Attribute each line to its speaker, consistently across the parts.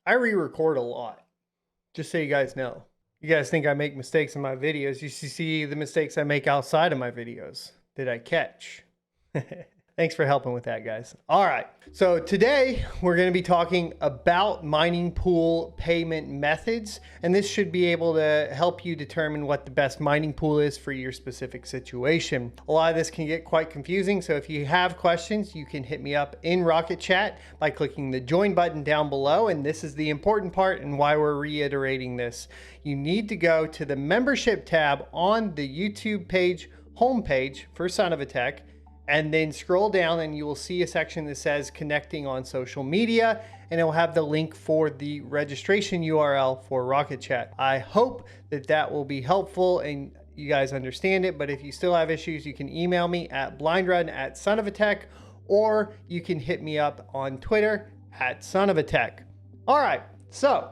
Speaker 1: I re-record a lot, just so you guys know. You guys think I make mistakes in my videos. You should see the mistakes I make outside of my videos that I catch. Thanks for helping with that, guys. All right, so today we're going to be talking about mining pool payment methods, and this should be able to help you determine what the best mining pool is for your specific situation. A lot of this can get quite confusing, so if you have questions, you can hit me up in Rocket Chat by clicking the join button down below, and this is the important part and why we're reiterating this. You need to go to the membership tab on the YouTube page homepage for Son of a Tech, and then scroll down and you will see a section that says connecting on social media, and it will have the link for the registration URL for Rocket Chat. I hope that that will be helpful and you guys understand it, but if you still have issues, you can email me at blindrun@sonofatech, or you can hit me up on Twitter at sonofatech. All right, so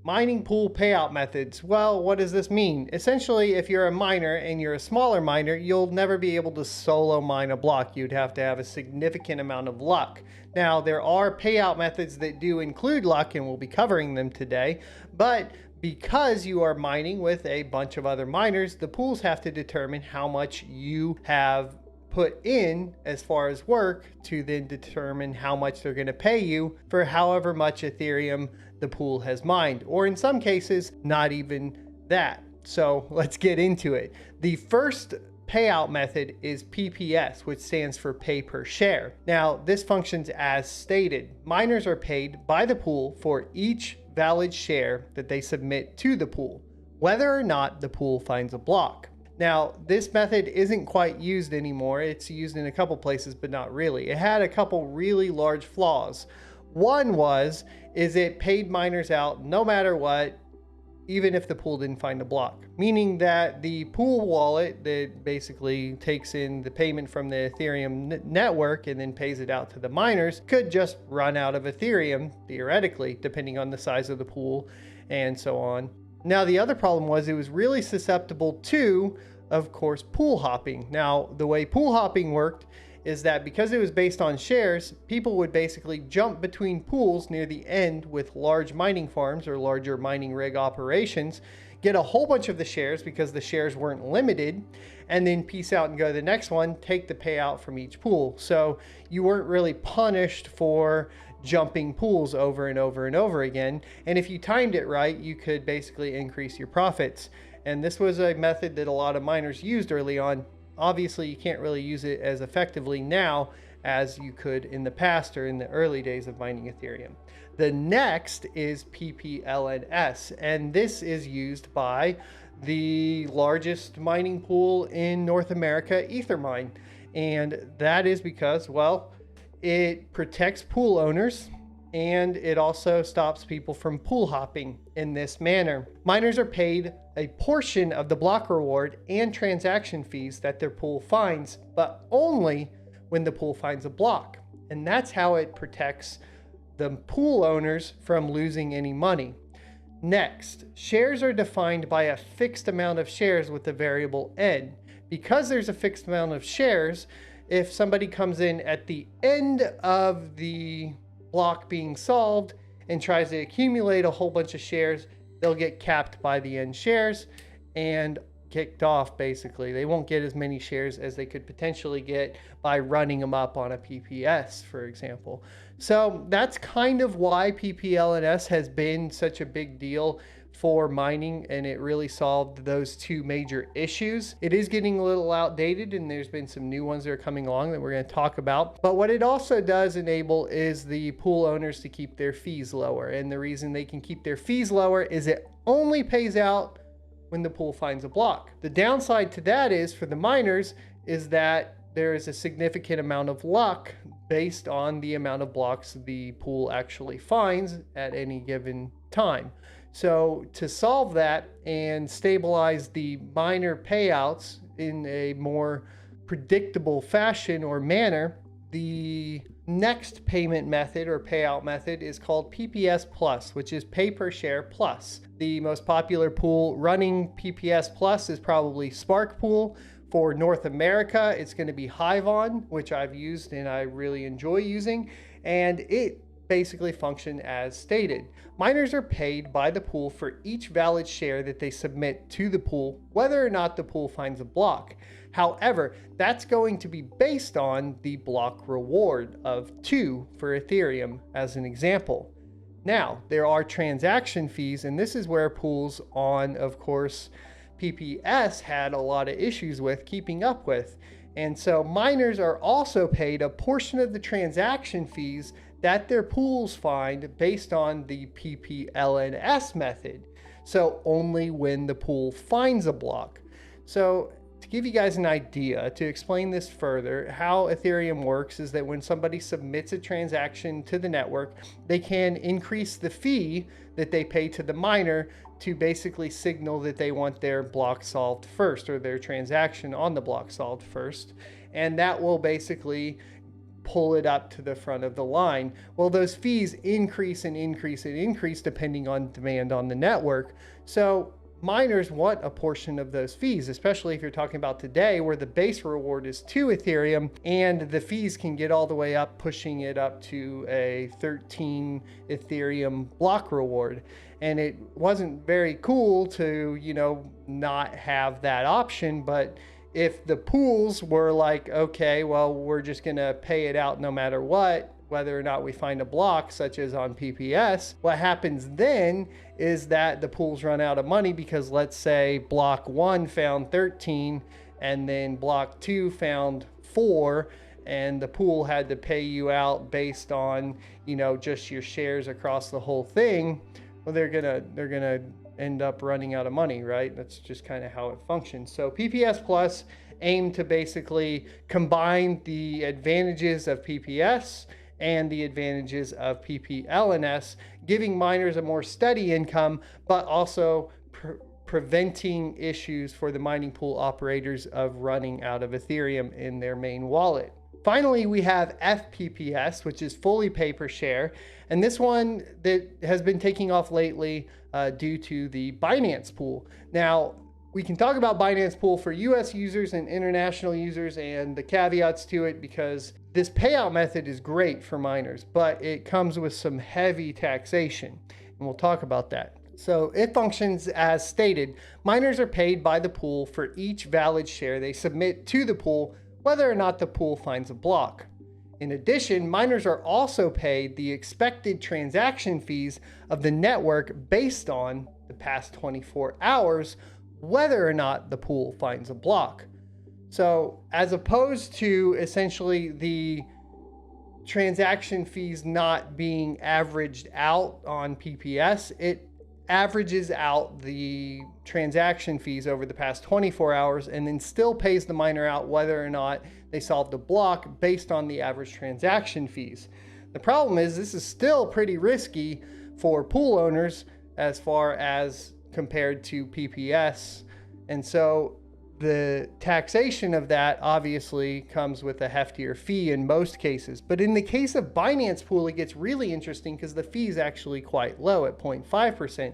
Speaker 1: mining pool payout methods. Well, what does this mean? Essentially, if you're a miner and you're a smaller miner, you'll never be able to solo mine a block. You'd have to have a significant amount of luck. Now, there are payout methods that do include luck, and we'll be covering them today, but because you are mining with a bunch of other miners, the pools have to determine how much you have put in as far as work to then determine how much they're going to pay you for however much Ethereum the pool has mined, or in some cases, not even that. So let's get into it. The first payout method is PPS, which stands for pay per share. Now, this functions as stated. Miners are paid by the pool for each valid share that they submit to the pool, whether or not the pool finds a block. Now, this method isn't quite used anymore. It's used in a couple places, but not really. It had a couple really large flaws. One is it paid miners out no matter what, even if the pool didn't find a block, meaning that the pool wallet that basically takes in the payment from the Ethereum network and then pays it out to the miners could just run out of Ethereum, theoretically, depending on the size of the pool and so on. Now, the other problem was it was really susceptible to, of course, pool hopping. Now, the way pool hopping worked is that because it was based on shares, people would basically jump between pools near the end with large mining farms or larger mining rig operations, get a whole bunch of the shares because the shares weren't limited, and then peace out and go to the next one, take the payout from each pool. So you weren't really punished for jumping pools over and over and over again. And if you timed it right, you could basically increase your profits. And this was a method that a lot of miners used early on. Obviously, you can't really use it as effectively now as you could in the past or in the early days of mining Ethereum. The next is PPLNS, and this is used by the largest mining pool in North America, Ethermine. And that is because, well, it protects pool owners, and it also stops people from pool hopping in this manner. Miners are paid a portion of the block reward and transaction fees that their pool finds, but only when the pool finds a block. And that's how it protects the pool owners from losing any money. Next, shares are defined by a fixed amount of shares with a variable N. Because there's a fixed amount of shares, if somebody comes in at the end of the block being solved and tries to accumulate a whole bunch of shares, they'll get capped by the end shares and kicked off. Basically, they won't get as many shares as they could potentially get by running them up on a PPS, for example. So that's kind of why PPLNS has been such a big deal for mining, and it really solved those two major issues. It is getting a little outdated, and there's been some new ones that are coming along that we're going to talk about. But what it also does enable is the pool owners to keep their fees lower. And the reason they can keep their fees lower is it only pays out when the pool finds a block. The downside to that is, for the miners, is that there is a significant amount of luck based on the amount of blocks the pool actually finds at any given time. So to solve that and stabilize the miner payouts in a more predictable fashion or manner, the next payment method or payout method is called PPS Plus, which is pay per share plus. The most popular pool running PPS Plus is probably Spark Pool. For North America, it's going to be Hivon, which I've used and I really enjoy using. And it basically function as stated. Miners are paid by the pool for each valid share that they submit to the pool, whether or not the pool finds a block. However, that's going to be based on the block reward of 2 for Ethereum as an example. Now, there are transaction fees, and this is where pools on, of course, PPS had a lot of issues with keeping up with. And so miners are also paid a portion of the transaction fees that their pools find based on the PPLNS method. So only when the pool finds a block. So to give you guys an idea, to explain this further, how Ethereum works is that when somebody submits a transaction to the network, they can increase the fee that they pay to the miner to basically signal that they want their block solved first, or their transaction on the block solved first. And that will basically pull it up to the front of the line. Well, those fees increase and increase and increase depending on demand on the network. So miners want a portion of those fees, especially if you're talking about today where the base reward is 2 Ethereum and the fees can get all the way up, pushing it up to a 13 Ethereum block reward. And it wasn't very cool to, not have that option. But if the pools were like, okay, well, we're just going to pay it out no matter what, whether or not we find a block, such as on PPS, what happens then is that the pools run out of money because, let's say, block 1 found 13 and then block 2 found 4, and the pool had to pay you out based on, just your shares across the whole thing. Well, they're gonna end up running out of money, right? That's just kind of how it functions. So PPS Plus aim to basically combine the advantages of PPS and the advantages of PPLNS, giving miners a more steady income, but also preventing issues for the mining pool operators of running out of Ethereum in their main wallet. Finally, we have FPPS, which is fully pay per share. And this one that has been taking off lately due to the Binance pool. Now, we can talk about Binance pool for US users and international users and the caveats to it, because this payout method is great for miners, but it comes with some heavy taxation. And we'll talk about that. So it functions as stated. Miners are paid by the pool for each valid share they submit to the pool, whether or not the pool finds a block. In addition, miners are also paid the expected transaction fees of the network based on the past 24 hours, whether or not the pool finds a block. So as opposed to essentially the transaction fees not being averaged out on PPS, it averages out the transaction fees over the past 24 hours and then still pays the miner out whether or not they solved a block based on the average transaction fees. The problem is this is still pretty risky for pool owners as far as compared to PPS. And so the taxation of that obviously comes with a heftier fee in most cases. But in the case of Binance Pool, it gets really interesting because the fee is actually quite low at 0.5%.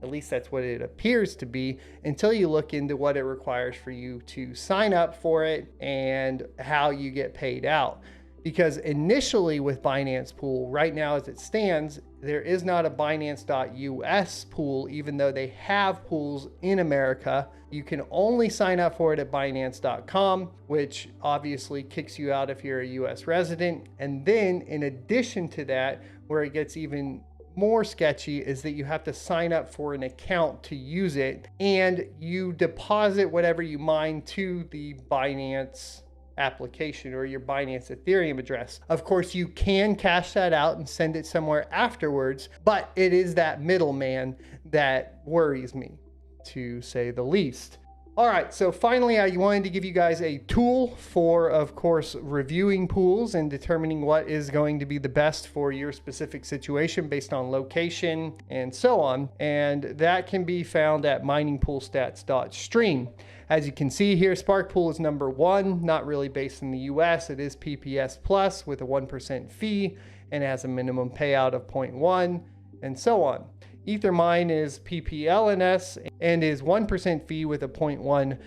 Speaker 1: At least that's what it appears to be, until you look into what it requires for you to sign up for it and how you get paid out. Because initially with Binance Pool, right now as it stands, there is not a Binance.us pool, even though they have pools in America. You can only sign up for it at Binance.com, which obviously kicks you out if you're a US resident. And then in addition to that, where it gets even more sketchy is that you have to sign up for an account to use it, and you deposit whatever you mine to the Binance application or your Binance Ethereum address. Of course, you can cash that out and send it somewhere afterwards, but it is that middleman that worries me, to say the least. All right, so finally, I wanted to give you guys a tool for, of course, reviewing pools and determining what is going to be the best for your specific situation based on location and so on. And that can be found at miningpoolstats.stream. As you can see here, Spark Pool is number 1, not really based in the US. It is PPS Plus with a 1% fee and has a minimum payout of 0.1 and so on. Ethermine is PPLNS and is 1% fee with a 0.1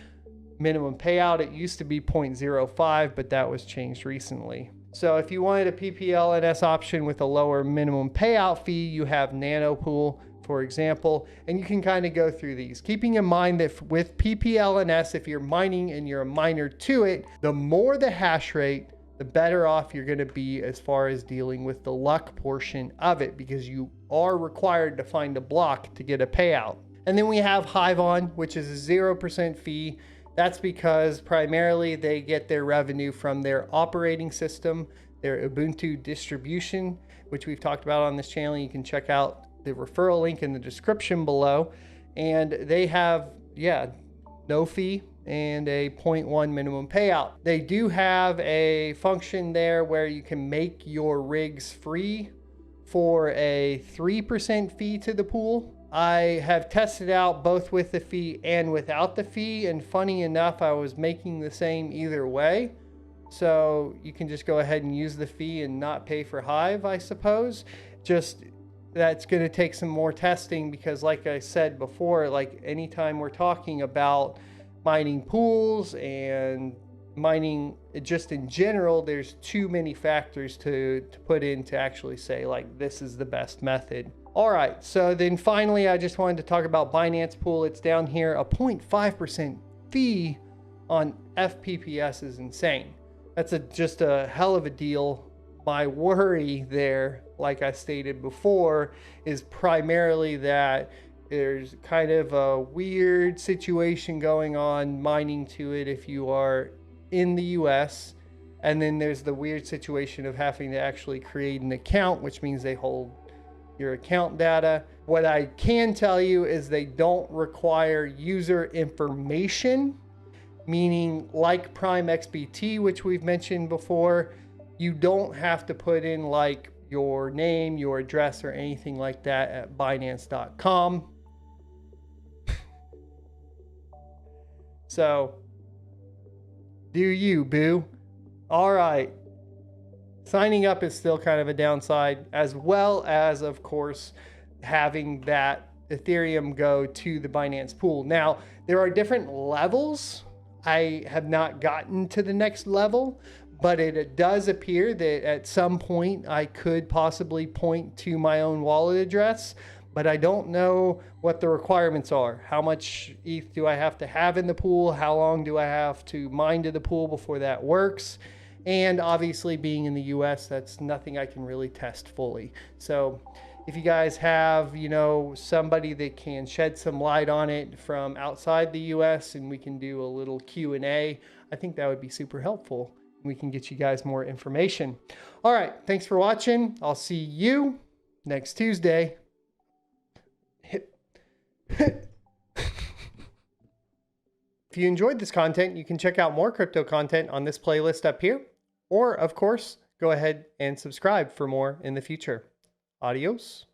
Speaker 1: minimum payout. It used to be 0.05, but that was changed recently. So if you wanted a PPLNS option with a lower minimum payout fee, you have Nanopool, for example, and you can kind of go through these. Keeping in mind that with PPLNS, if you're mining and you're a miner to it, the more the hash rate, the better off you're going to be as far as dealing with the luck portion of it, because you are required to find a block to get a payout. And then we have Hivon, which is a 0% fee. That's because primarily they get their revenue from their operating system, their Ubuntu distribution, which we've talked about on this channel. You can check out the referral link in the description below. And they have, no fee and a 0.1 minimum payout. They do have a function there where you can make your rigs free for a 3% fee to the pool. I have tested out both with the fee and without the fee, and funny enough, I was making the same either way. So you can just go ahead and use the fee and not pay for Hive, I suppose. Just that's going to take some more testing, because like I said before, like anytime we're talking about mining pools and mining just in general, there's too many factors to put in to actually say like this is the best method. All right, so then finally I just wanted to talk about Binance Pool. It's down here. A 0.5% fee on FPPS is insane. That's just a hell of a deal. My worry there, like I stated before, is primarily that there's kind of a weird situation going on mining to it if you are in the US. And then there's the weird situation of having to actually create an account, which means they hold your account data. What I can tell you is they don't require user information, meaning like Prime XBT, which we've mentioned before, you don't have to put in like your name, your address, or anything like that at Binance.com. So, do you, boo? All right. Signing up is still kind of a downside, as well as, of course, having that Ethereum go to the Binance pool. Now, there are different levels. I have not gotten to the next level, but it does appear that at some point I could possibly point to my own wallet address, but I don't know what the requirements are. How much ETH do I have to have in the pool? How long do I have to mine to the pool before that works? And obviously being in the US, that's nothing I can really test fully. So if you guys have, somebody that can shed some light on it from outside the US and we can do a little Q&A, I think that would be super helpful. We can get you guys more information. All right, thanks for watching. I'll see you next Tuesday. If you enjoyed this content, you can check out more crypto content on this playlist up here. Or, of course, go ahead and subscribe for more in the future. Adios.